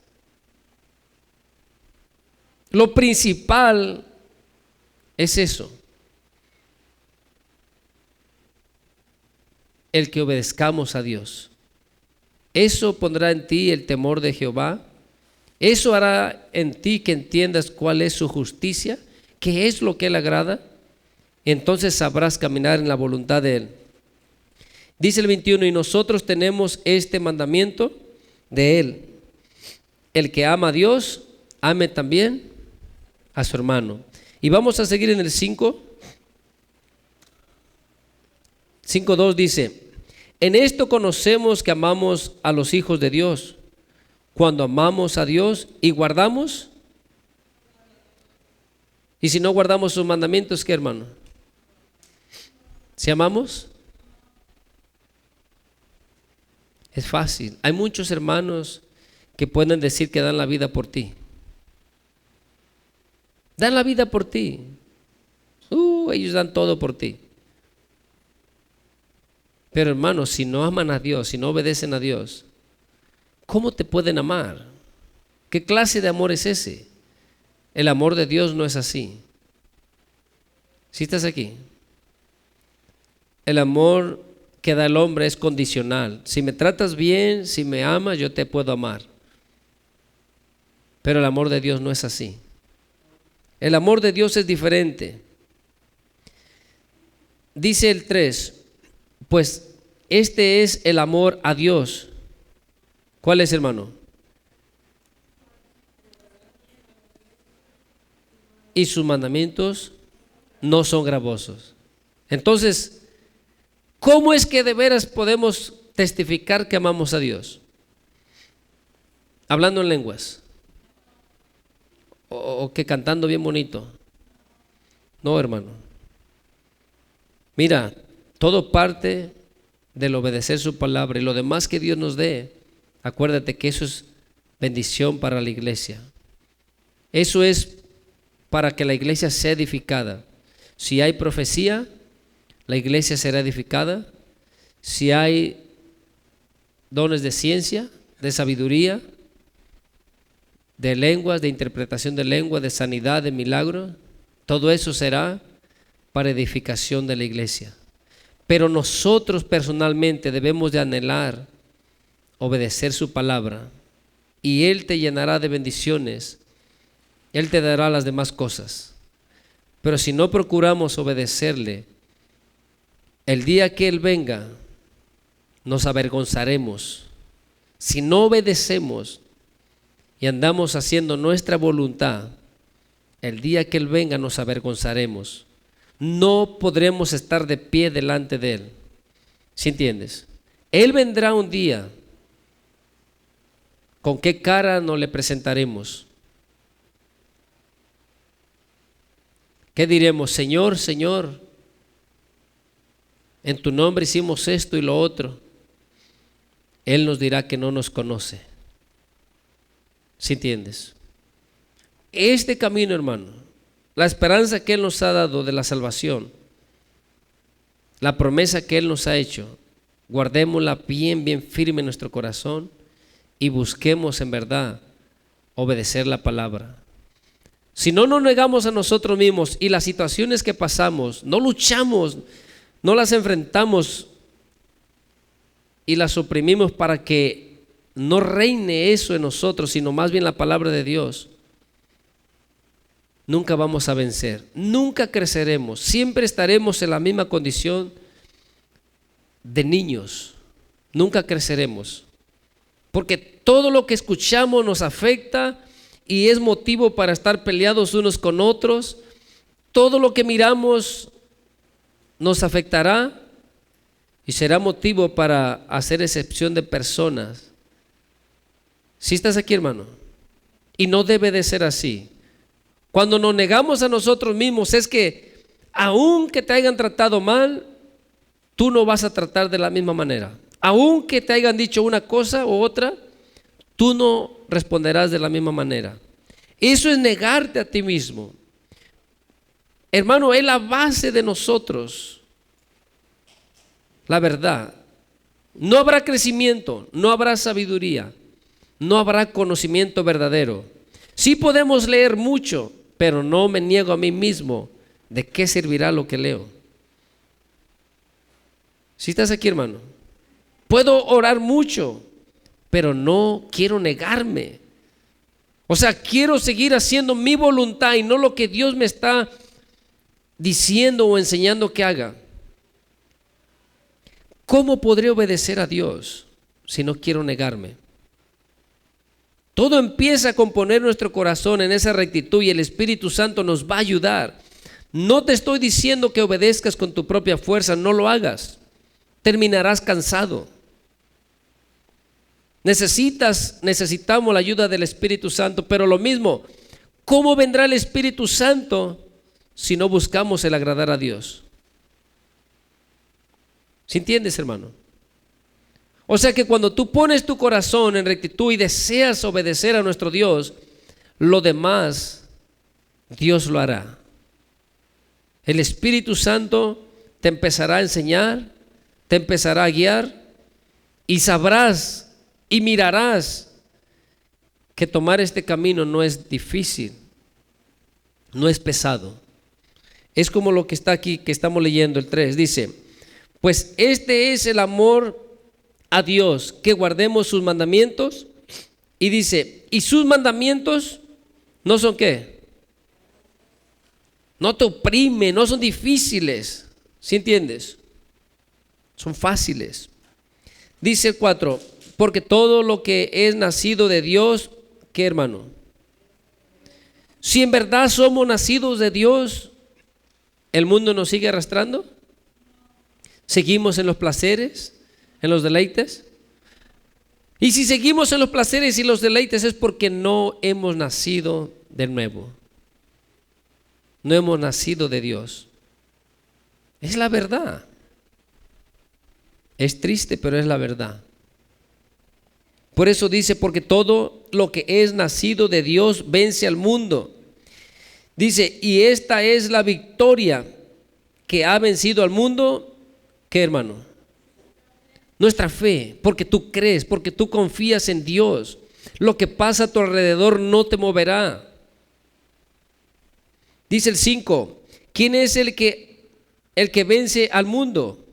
Lo principal es eso. El que obedezcamos a Dios. Eso pondrá en ti el temor de Jehová. Eso hará en ti que entiendas cuál es su justicia, qué es lo que Él agrada. Entonces sabrás caminar en la voluntad de Él. Dice el 21: y nosotros tenemos este mandamiento de Él: el que ama a Dios, ame también a su hermano. Y vamos a seguir en el 5.2 dice: en esto conocemos que amamos a los hijos de Dios, cuando amamos a Dios y guardamos. Y si no guardamos sus mandamientos, ¿qué, hermano? ¿Si amamos? Es fácil. Hay muchos hermanos que pueden decir que dan la vida por ti. Dan la vida por ti. Ellos dan todo por ti. Pero, hermanos, si no aman a Dios, si no obedecen a Dios, ¿cómo te pueden amar? ¿Qué clase de amor es ese? El amor de Dios no es así. ¿Sí estás aquí? El amor que da el hombre es condicional. Si me tratas bien, si me amas, yo te puedo amar. Pero el amor de Dios no es así. El amor de Dios es diferente. Dice el 3, pues este es el amor a Dios. ¿Cuál es, hermano? Y sus mandamientos no son gravosos. Entonces, ¿cómo es que de veras podemos testificar que amamos a Dios? Hablando en lenguas. O que cantando bien bonito. No, hermano. Mira, todo parte del obedecer su palabra, y lo demás que Dios nos dé, acuérdate que eso es bendición para la iglesia. Eso es para que la iglesia sea edificada. Si hay profecía, la iglesia será edificada. Si hay dones de ciencia, de sabiduría, de lenguas, de interpretación de lengua, de sanidad, de milagro, todo eso será para edificación de la iglesia. Pero nosotros personalmente debemos de anhelar obedecer su palabra, y Él te llenará de bendiciones. Él te dará las demás cosas. Pero si no procuramos obedecerle, el día que Él venga, nos avergonzaremos. Si no obedecemos y andamos haciendo nuestra voluntad, el día que Él venga nos avergonzaremos. No podremos estar de pie delante de Él. ¿Sí entiendes? Él vendrá un día. ¿Con qué cara nos le presentaremos? ¿Qué diremos? Señor, Señor, en tu nombre hicimos esto y lo otro. Él nos dirá que no nos conoce. ¿Sí entiendes? Este camino, hermano, la esperanza que Él nos ha dado de la salvación, la promesa que Él nos ha hecho, guardémosla bien, bien firme en nuestro corazón y busquemos en verdad obedecer la palabra. Si no nos negamos a nosotros mismos y las situaciones que pasamos, no luchamos, no las enfrentamos y las oprimimos para que no reine eso en nosotros, sino más bien la palabra de Dios, nunca vamos a vencer, nunca creceremos, siempre estaremos en la misma condición de niños, nunca creceremos, porque todo lo que escuchamos nos afecta y es motivo para estar peleados unos con otros. Todo lo que miramos nos afectará y será motivo para hacer excepción de personas. ¿Sí estás aquí, hermano? Y no debe de ser así. Cuando nos negamos a nosotros mismos es que aunque te hayan tratado mal, tú no vas a tratar de la misma manera. Aunque te hayan dicho una cosa u otra, tú no responderás de la misma manera. Eso es negarte a ti mismo. Hermano, es la base de nosotros. La verdad. No habrá crecimiento, no habrá sabiduría, no habrá conocimiento verdadero. Sí podemos leer mucho, pero no me niego a mí mismo. ¿De qué servirá lo que leo? ¿Sí estás aquí, hermano? Puedo orar mucho, pero no quiero negarme. O sea, quiero seguir haciendo mi voluntad y no lo que Dios me está diciendo o enseñando que haga. ¿Cómo podré obedecer a Dios si no quiero negarme? Todo empieza con poner nuestro corazón en esa rectitud y el Espíritu Santo nos va a ayudar. No te estoy diciendo que obedezcas con tu propia fuerza, no lo hagas. Terminarás cansado. Necesitamos la ayuda del Espíritu Santo, pero lo mismo, ¿cómo vendrá el Espíritu Santo si no buscamos el agradar a Dios? ¿Sí entiendes, hermano? O sea que cuando tú pones tu corazón en rectitud y deseas obedecer a nuestro Dios, lo demás Dios lo hará. El Espíritu Santo te empezará a enseñar, te empezará a guiar y sabrás y mirarás que tomar este camino no es difícil, no es pesado. Es como lo que está aquí, que estamos leyendo el 3, dice: Pues este es el amor a Dios, que guardemos sus mandamientos. Y dice, y sus mandamientos no son ¿qué? No te oprimen, no son difíciles. ¿Sí entiendes? Son fáciles. Dice 4, porque todo lo que es nacido de Dios, ¿qué, hermano? Si en verdad somos nacidos de Dios, ¿el mundo nos sigue arrastrando? ¿Seguimos en los placeres, en los deleites? Y si seguimos en los placeres y los deleites es porque no hemos nacido de nuevo. No hemos nacido de Dios. Es la verdad. Es triste, pero es la verdad. Por eso dice, porque todo lo que es nacido de Dios vence al mundo. Dice, y esta es la victoria que ha vencido al mundo. ¿Qué, hermano? Nuestra fe, porque tú crees, porque tú confías en Dios. Lo que pasa a tu alrededor no te moverá. Dice el 5, ¿quién es el que vence al mundo?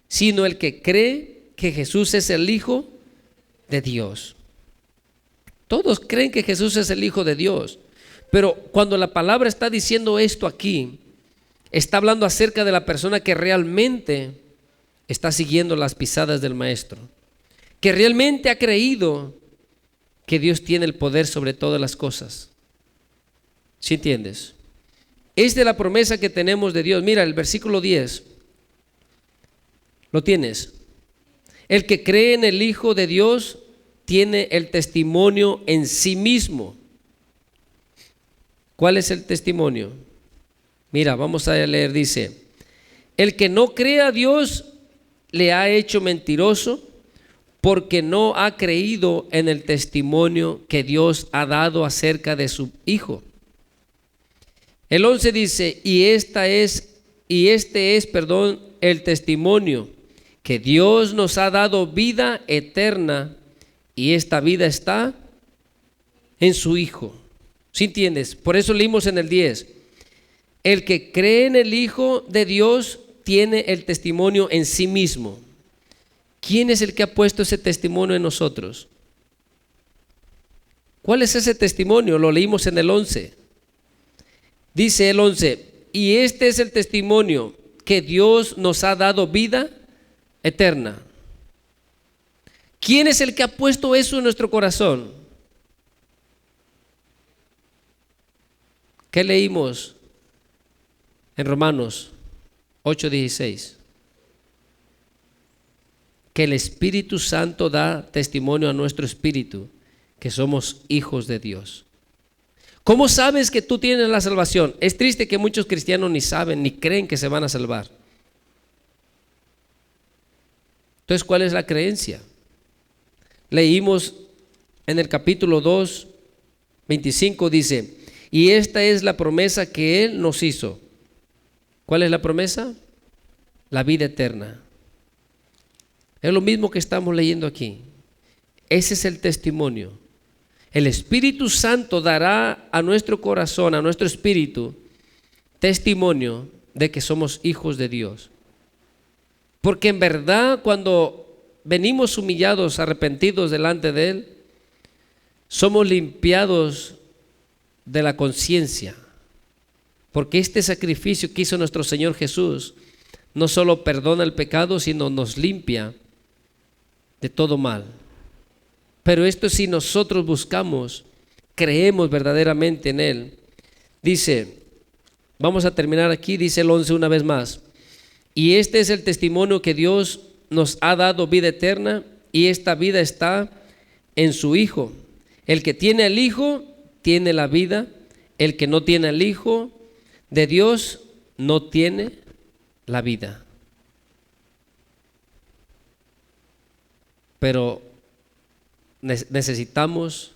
Sino el que cree que Jesús es el Hijo de Dios. Todos creen que Jesús es el Hijo de Dios, pero cuando la palabra está diciendo esto aquí, está hablando acerca de la persona que realmente está siguiendo las pisadas del Maestro, que realmente ha creído que Dios tiene el poder sobre todas las cosas. ¿Sí entiendes? Es de la promesa que tenemos de Dios. Mira el versículo 10. ¿Lo tienes? El que cree en el Hijo de Dios tiene el testimonio en sí mismo. ¿Cuál es el testimonio? Mira, vamos a leer, dice, el que no cree a Dios le ha hecho mentiroso porque no ha creído en el testimonio que Dios ha dado acerca de su Hijo. El 11 dice, y este es, el testimonio que Dios nos ha dado vida eterna y esta vida está en su Hijo. ¿Sí entiendes? Por eso leímos en el 10, el que cree en el Hijo de Dios tiene el testimonio en sí mismo. ¿Quién es el que ha puesto ese testimonio en nosotros? ¿Cuál es ese testimonio? Lo leímos en el 11. Dice el 11, y este es el testimonio que Dios nos ha dado vida eterna. ¿Quién es el que ha puesto eso en nuestro corazón? ¿Qué leímos en Romanos 8:16? Que el Espíritu Santo da testimonio a nuestro espíritu que somos hijos de Dios. ¿Cómo sabes que tú tienes la salvación? Es triste que muchos cristianos ni saben ni creen que se van a salvar. Entonces, ¿cuál es la creencia? Leímos en el capítulo 2, 25, dice, y esta es la promesa que Él nos hizo. ¿Cuál es la promesa? La vida eterna. Es lo mismo que estamos leyendo aquí. Ese es el testimonio. El Espíritu Santo dará a nuestro corazón, a nuestro espíritu, testimonio de que somos hijos de Dios. Porque en verdad cuando venimos humillados, arrepentidos delante de Él, somos limpiados de la conciencia. Porque este sacrificio que hizo nuestro Señor Jesús no solo perdona el pecado, sino nos limpia de todo mal. Pero esto si nosotros buscamos, creemos verdaderamente en Él. Dice, vamos a terminar aquí, dice el 11 una vez más. Y este es el testimonio que Dios nos ha dado vida eterna y esta vida está en su Hijo. El que tiene al Hijo tiene la vida, el que no tiene al Hijo de Dios no tiene la vida. Pero necesitamos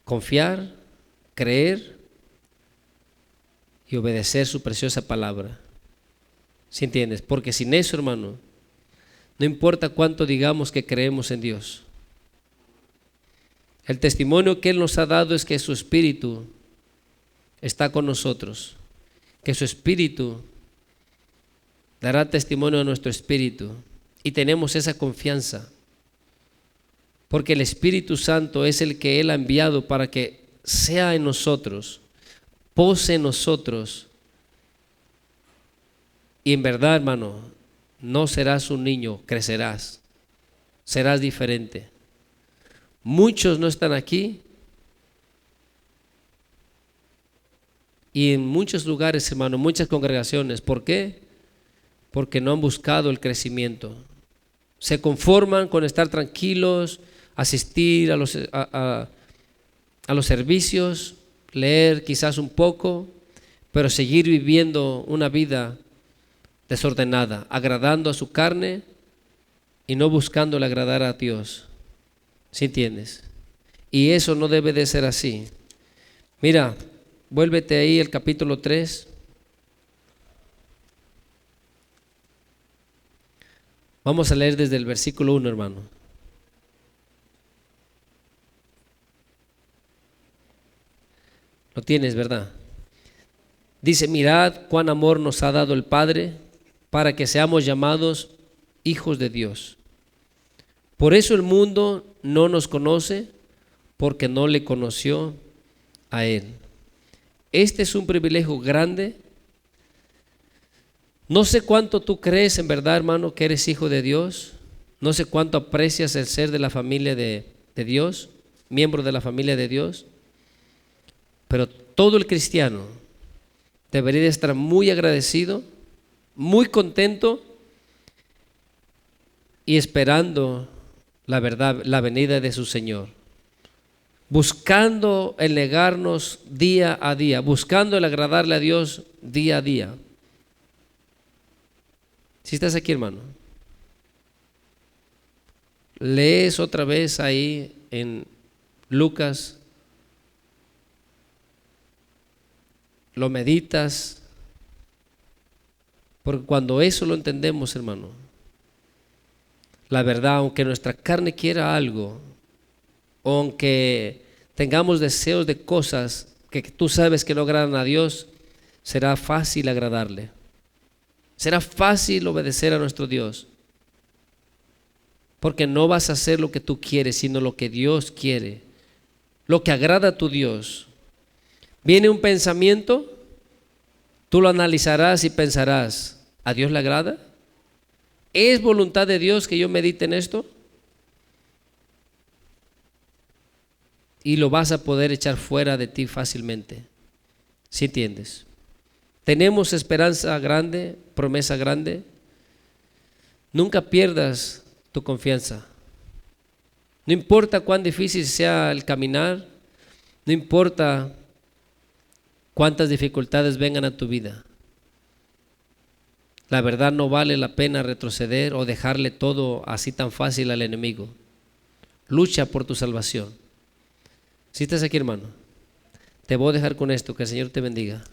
confiar, creer y obedecer su preciosa palabra. ¿Sí entiendes? Porque sin eso, hermano, no importa cuánto digamos que creemos en Dios. El testimonio que Él nos ha dado es que su Espíritu está con nosotros, que su Espíritu dará testimonio a nuestro espíritu. Y tenemos esa confianza, porque el Espíritu Santo es el que Él ha enviado para que sea en nosotros, pose en nosotros. Y en verdad, hermano, no serás un niño, crecerás, serás diferente. Muchos no están aquí, y en muchos lugares, hermano, muchas congregaciones. ¿Por qué? Porque no han buscado el crecimiento. Se conforman con estar tranquilos, asistir a los servicios, leer quizás un poco, pero seguir viviendo una vida desordenada, agradando a su carne y no buscando el agradar a Dios. ¿Sí entiendes? Y eso no debe de ser así. Mira, vuélvete ahí al capítulo 3. Vamos a leer desde el versículo 1, hermano. Lo tienes, ¿verdad? Dice: mirad cuán amor nos ha dado el Padre para que seamos llamados hijos de Dios. Por eso el mundo no nos conoce, porque no le conoció a Él. Este es un privilegio grande. No sé cuánto tú crees en verdad, hermano, que eres hijo de Dios. No sé cuánto aprecias el ser de la familia de Dios, miembro de la familia de Dios. Pero todo el cristiano debería de estar muy agradecido, muy contento y esperando la verdad, la venida de su Señor. Buscando el negarnos día a día, buscando el agradarle a Dios día a día. Si estás aquí, hermano, lees otra vez ahí en Lucas, lo meditas, porque cuando eso lo entendemos, hermano, la verdad, aunque nuestra carne quiera algo, aunque tengamos deseos de cosas que tú sabes que no agradan a Dios, será fácil agradarle. Será fácil obedecer a nuestro Dios, porque no vas a hacer lo que tú quieres, sino lo que Dios quiere, lo que agrada a tu Dios. Viene un pensamiento, tú lo analizarás y pensarás: ¿a Dios le agrada? ¿Es voluntad de Dios que yo medite en esto? Y lo vas a poder echar fuera de ti fácilmente. ¿Sí entiendes? Tenemos esperanza grande, promesa grande. Nunca pierdas tu confianza. No importa cuán difícil sea el caminar, no importa cuántas dificultades vengan a tu vida. La verdad, no vale la pena retroceder o dejarle todo así tan fácil al enemigo. Lucha por tu salvación. Si estás aquí, hermano, te voy a dejar con esto. Que el Señor te bendiga.